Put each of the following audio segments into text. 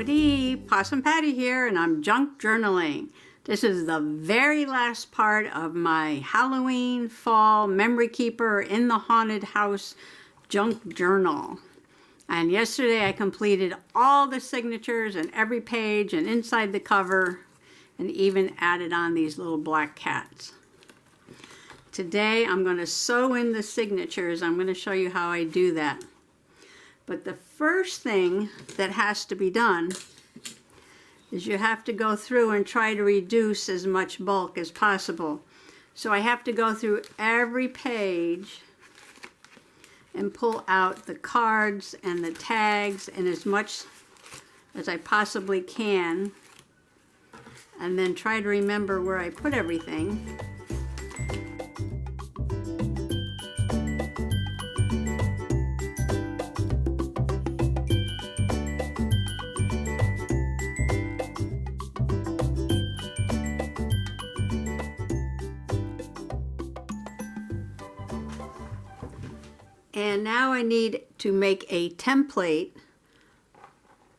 Howdy, Possum Patty here, and I'm junk journaling. This is the very last part of my Halloween fall memory keeper in the haunted house junk journal. And yesterday I completed all the signatures and every page and inside the cover, and even added on these little black cats. Today I'm going to sew in the signatures. I'm going to show you how I do that. But the first thing that has to be done is you have to go through and try to reduce as much bulk as possible. So I have to go through every page and pull out the cards and the tags and as much as I possibly can, and then try to remember where I put everything. And now I need to make a template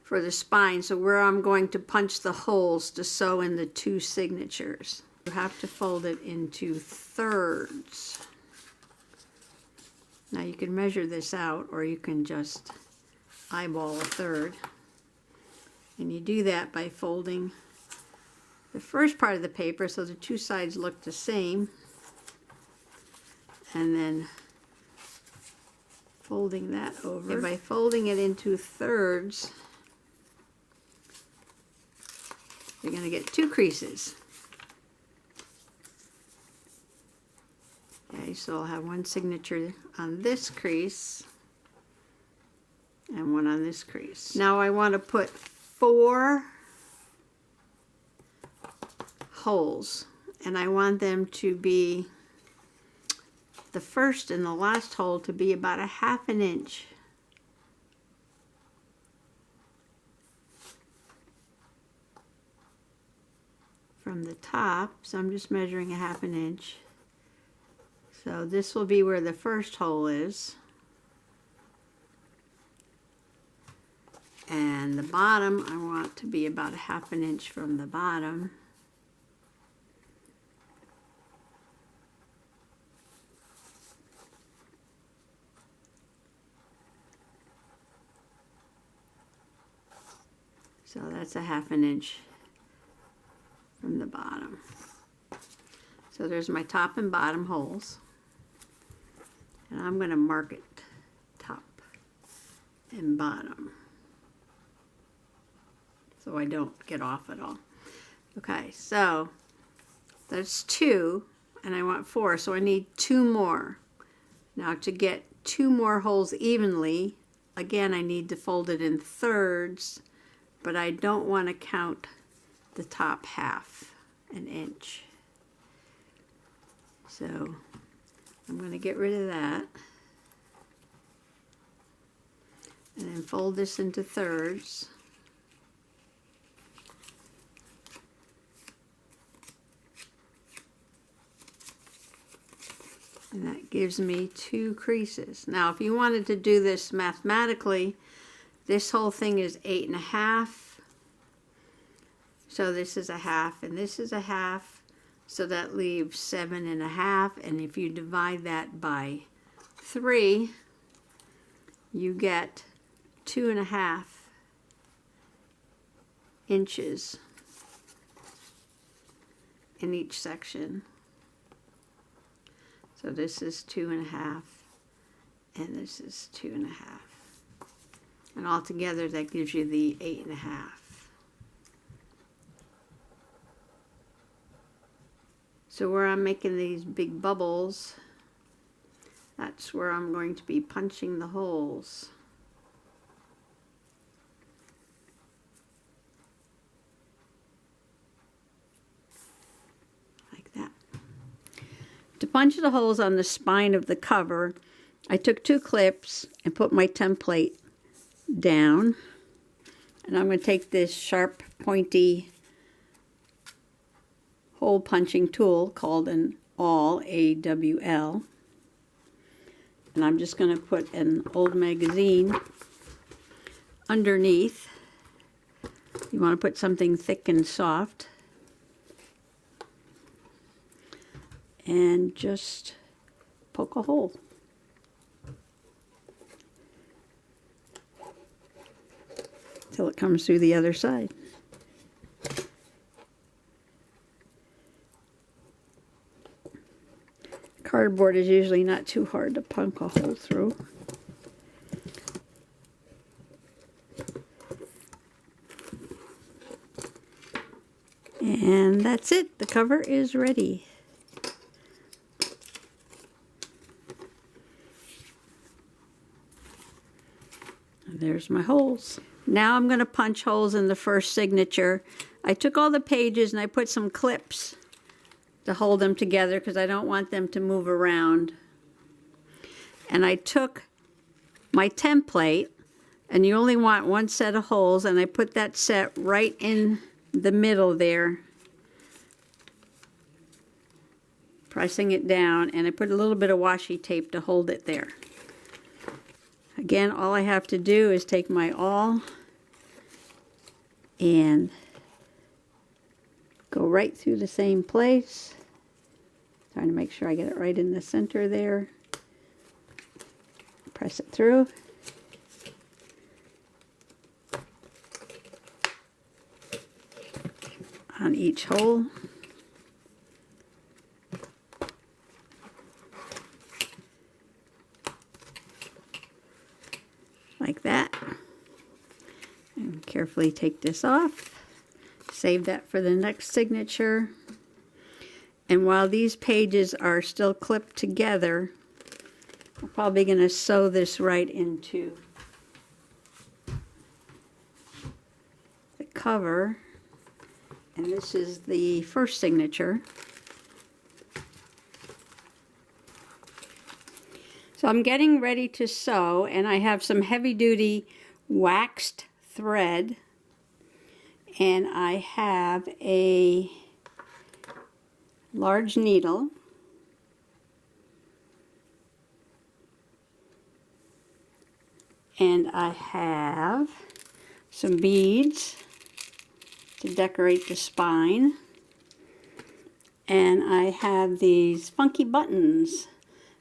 for the spine, so where I'm going to punch the holes to sew in the two signatures. You have to fold it into thirds. Now you can measure this out, or you can just eyeball a third. And you do that by folding the first part of the paper so the two sides look the same, and then folding that over. And by folding it into thirds, you're going to get two creases. Okay, so I'll have one signature on this crease and one on this crease. Now I want to put 4 holes, and I want them to be the first and the last hole to be about 1/2 inch. From the top, so I'm just measuring 1/2 inch. So this will be where the first hole is. And the bottom, I want to be about 1/2 inch from the bottom. So that's 1/2 inch from the bottom. So there's my top and bottom holes. And I'm going to mark it top and bottom, so I don't get off at all. Okay, so that's 2, and I want 4, so I need 2 more. Now to get 2 more holes evenly, again I need to fold it in thirds, but I don't want to count the top 1/2 inch. So I'm going to get rid of that. And then fold this into thirds. And that gives me 2 creases. Now if you wanted to do this mathematically, this whole thing is 8.5. So this is 1/2 and this is 1/2. So that leaves 7.5. And if you divide that by 3, you get 2.5 inches in each section. So this is 2.5 and this is 2.5. And altogether that gives you the 8.5. So where I'm making these big bubbles, that's where I'm going to be punching the holes. Like that. To punch the holes on the spine of the cover, I took 2 clips and put my template down, and I'm going to take this sharp pointy hole punching tool called an awl, A-W-L, and I'm just going to put an old magazine underneath You want to put something thick and soft. And just poke a hole. Till it comes through the other side. Cardboard is usually not too hard to poke a hole through. And that's it. The cover is ready. There's my holes. Now I'm going to punch holes in the first signature. I took all the pages and I put some clips to hold them together because I don't want them to move around. And I took my template, and you only want one set of holes, and I put that set right in the middle there, pressing it down, and I put a little bit of washi tape to hold it there. Again, all I have to do is take my awl and go right through the same place. Trying to make sure I get it right in the center there. Press it through. On each hole. Like that. And carefully take this off. Save that for the next signature. And while these pages are still clipped together, I'm probably going to sew this right into the cover. And this is the first signature. So I'm getting ready to sew, and I have some heavy-duty waxed thread, and I have a large needle, and I have some beads to decorate the spine, and I have these funky buttons.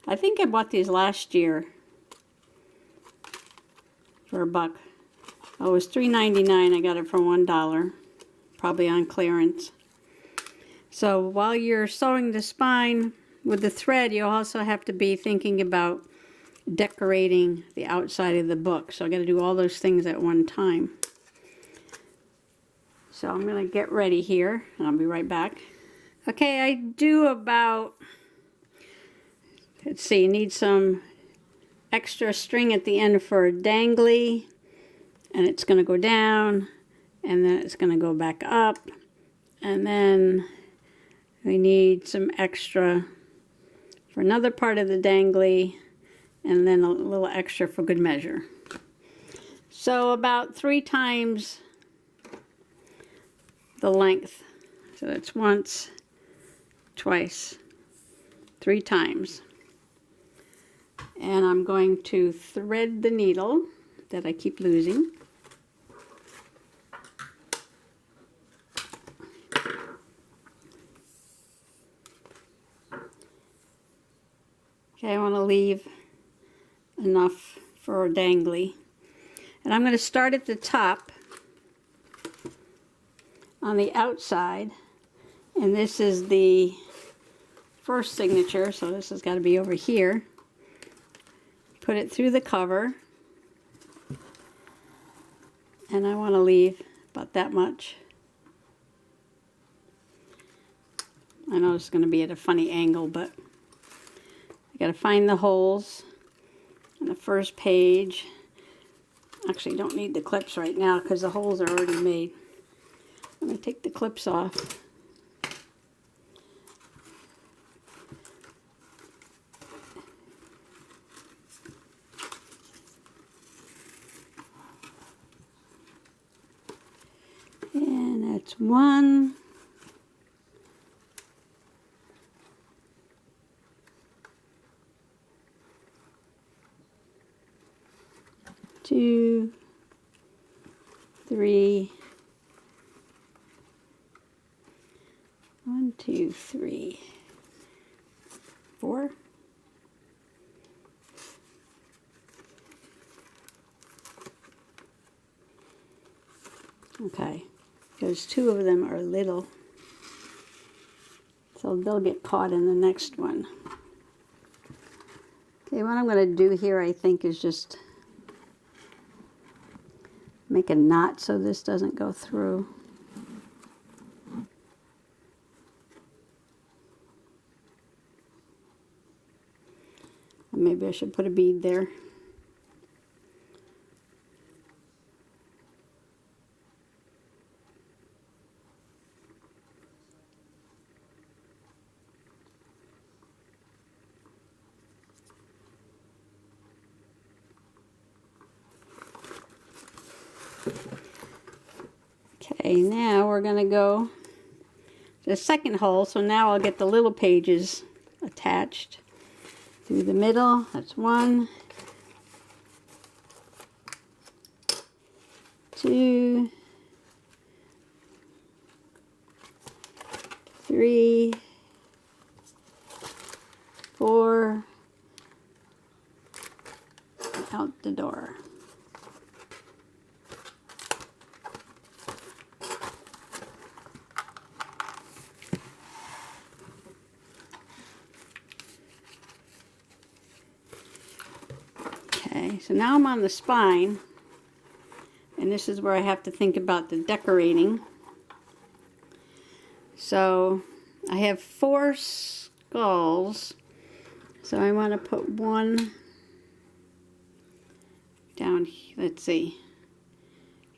I think I bought these last year for $1. Oh, it was $3.99. I got it for $1, probably on clearance. So while you're sewing the spine with the thread, you also have to be thinking about decorating the outside of the book. So I got to do all those things at one time. So I'm going to get ready here, and I'll be right back. Okay, I do about, let's see, you need some extra string at the end for a dangly, and it's going to go down, and then it's going to go back up, and then we need some extra for another part of the dangly, and then a little extra for good measure. So about 3 times the length. So that's once, twice, 3 times. And I'm going to thread the needle that I keep losing. Okay, I want to leave enough for a dangly. And I'm going to start at the top on the outside, and this is the first signature, so this has got to be over here. Put it through the cover, and I want to leave about that much. I know it's going to be at a funny angle, but I got to find the holes on the first page. Actually, don't need the clips right now because the holes are already made. I'm going to take the clips off. And that's 1. 2, 3, 1, 2, 3, 4. Okay, because 2 of them are little, so they'll get caught in the next one. Okay, what I'm going to do here, I think, is just make a knot so this doesn't go through. Maybe I should put a bead there. Okay, now we're going to go to the second hole, so now I'll get the little pages attached through the middle. That's 1, 2, 3, 4, out the door. Okay, so now I'm on the spine, and this is where I have to think about the decorating. So I have 4 skulls, so I want to put one down here. Let's see,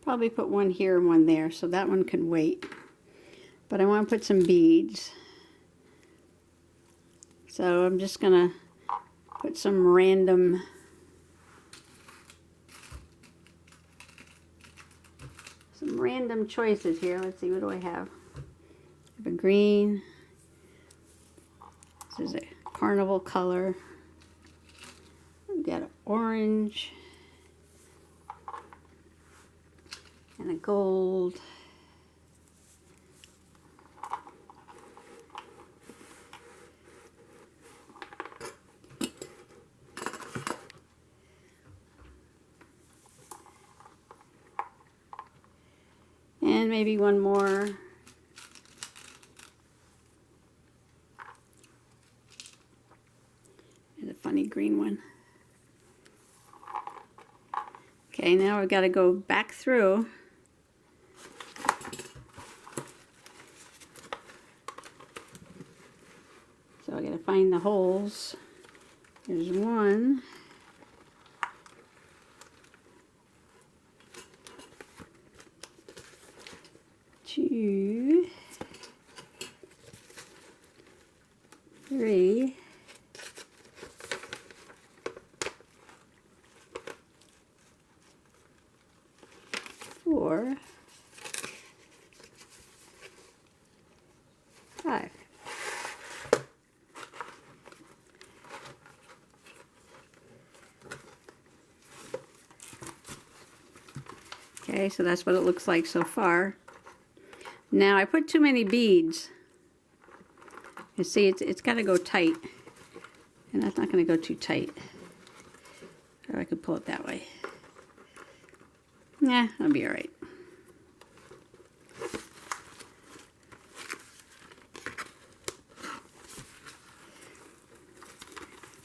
probably put one here and one there, so that one could wait. But I want to put some beads, so I'm just gonna put some random choices here. Let's see, what do I have? I have a green. This is a carnival color. We've got an orange and a gold. And maybe one more. There's a funny green one. Okay, now we've got to go back through. So I got to find the holes. There's 1. 2, 3, 4, 5. Okay, so that's what it looks like so far. Now I put too many beads. You see, it's got to go tight, and that's not going to go too tight. Or I could pull it that way. Nah, that'll be all right.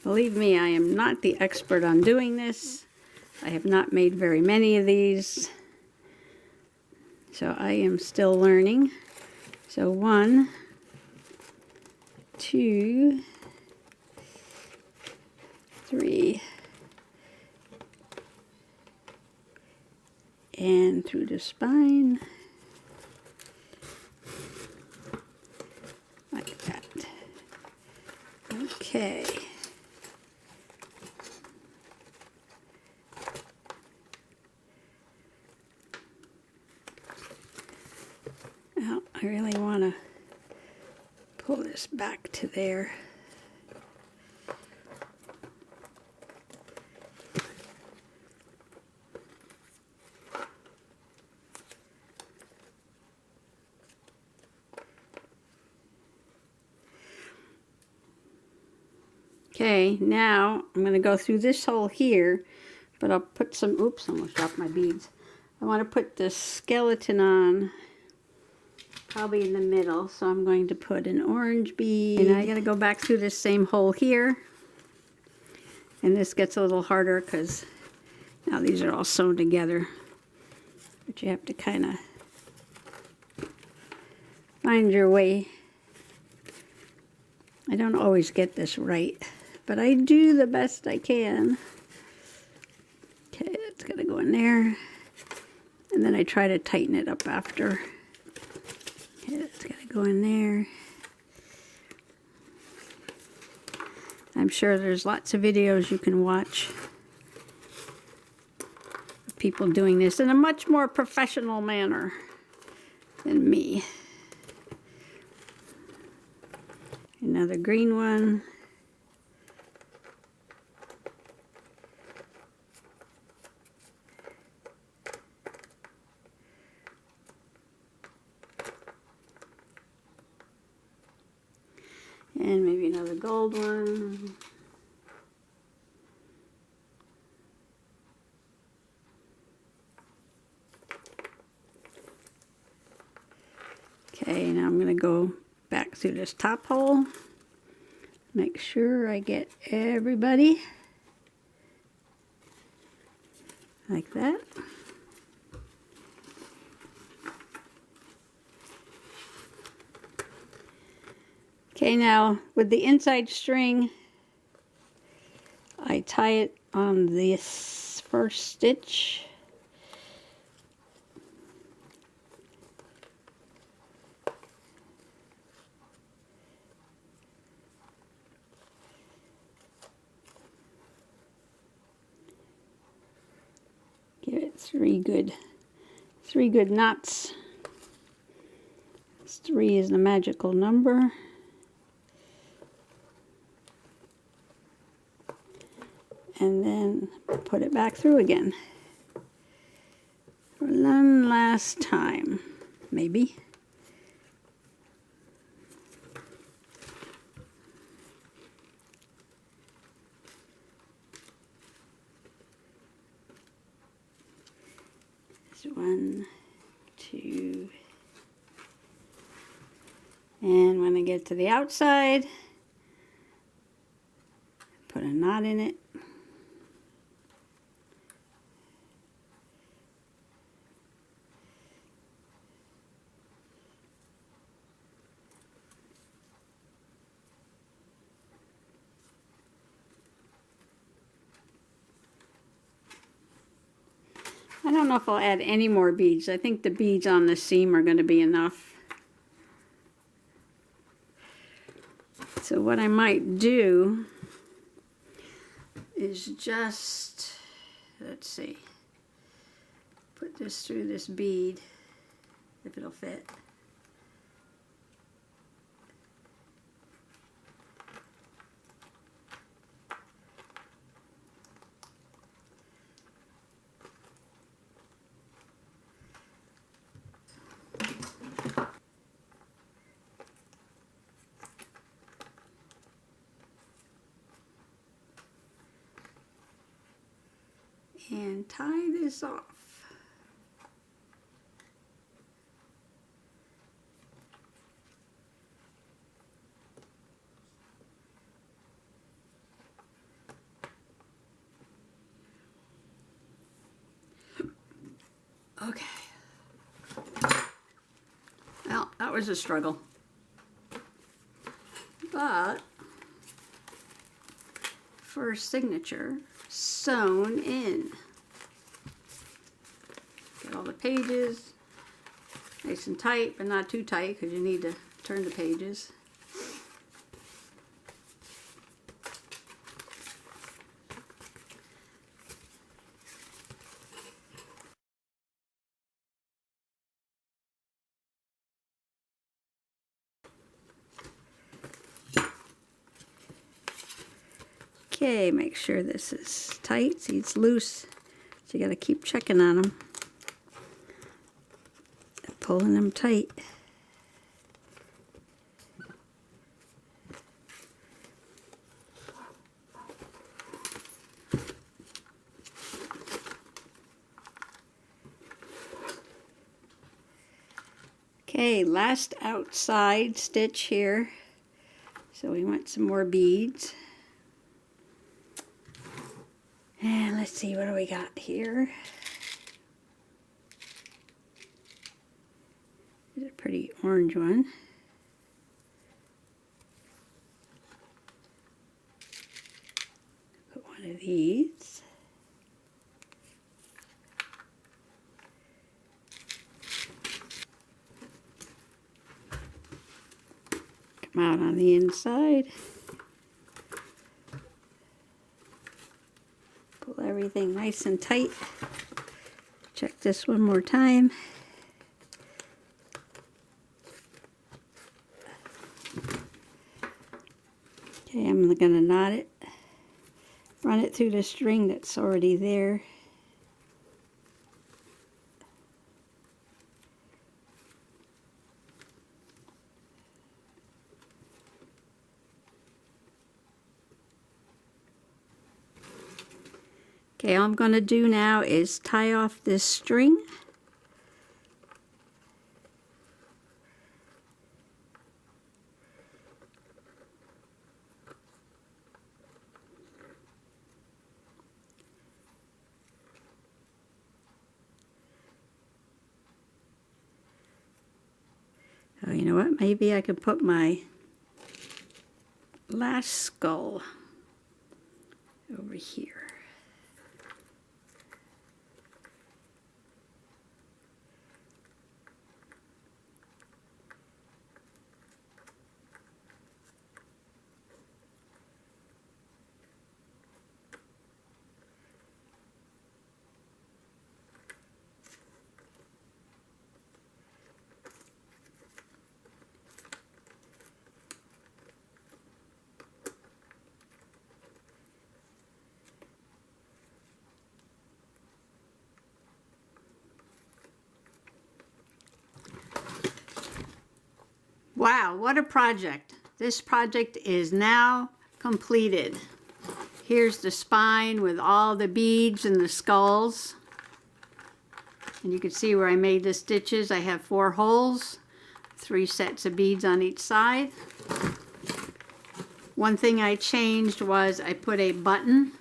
Believe me, I am not the expert on doing this. I have not made very many of these. So I am still learning. So 1, 2, 3, and through the spine, like that. Okay. Now, I really want to pull this back to there. Okay, now I'm going to go through this hole here, but I'll put some, oops, almost dropped my beads. I want to put the skeleton on probably in the middle, so I'm going to put an orange bead. And I got to go back through this same hole here. And this gets a little harder because now these are all sewn together. But you have to kind of find your way. I don't always get this right, but I do the best I can. Okay, it's got to go in there. And then I try to tighten it up after. Okay, it's got to go in there. I'm sure there's lots of videos you can watch of people doing this in a much more professional manner than me. Another green one. And maybe another gold one. Okay, now I'm going to go back through this top hole. Make sure I get everybody. Like that. Okay, now with the inside string, I tie it on this first stitch. Give it three good knots. 3 is the magical number. And then put it back through again. For one last time, maybe. There's 1, 2. And when I get to the outside, put a knot in it. I don't know if I'll add any more beads. I think the beads on the seam are going to be enough. So what I might do is just, let's see, put this through this bead, if it'll fit. And tie this off. Okay. Well, that was a struggle. But for signature, sewn in. Get all the pages nice and tight, but not too tight because you need to turn the pages. Okay, make sure this is tight. See, it's loose, so you got to keep checking on them, pulling them tight. Okay, last outside stitch here. So we want some more beads. And let's see, what do we got here? There's a pretty orange one. Put one of these. Come out on the inside. Pull everything nice and tight. Check this one more time. Okay, I'm going to knot it. Run it through the string that's already there. Okay, all I'm going to do now is tie off this string. Oh, you know what? Maybe I could put my last skull over here. Wow, what a project. This project is now completed. Here's the spine with all the beads and the skulls. And you can see where I made the stitches. I have 4 holes, 3 sets of beads on each side. One thing I changed was I put a button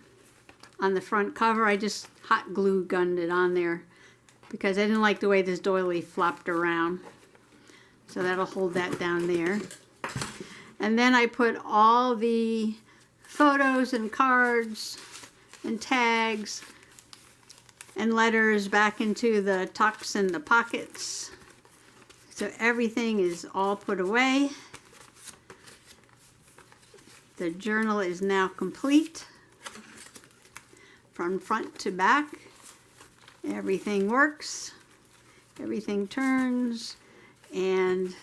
on the front cover. I just hot glue gunned it on there because I didn't like the way this doily flopped around. So that'll hold that down there. And then I put all the photos and cards and tags and letters back into the tucks and the pockets. So everything is all put away. The journal is now complete from front to back. Everything works. Everything turns. And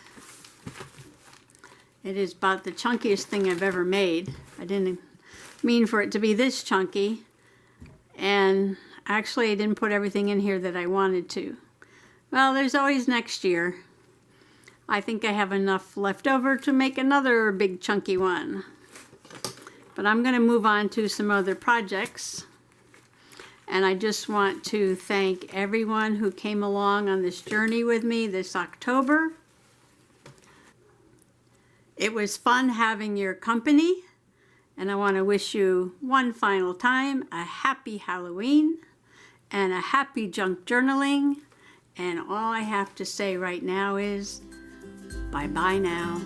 it is about the chunkiest thing I've ever made. I didn't mean for it to be this chunky, and actually I didn't put everything in here that I wanted to. Well, there's always next year. I think I have enough left over to make another big chunky one. But I'm going to move on to some other projects. And I just want to thank everyone who came along on this journey with me this October. It was fun having your company, and I want to wish you one final time a happy Halloween and a happy junk journaling. And all I have to say right now is bye-bye now.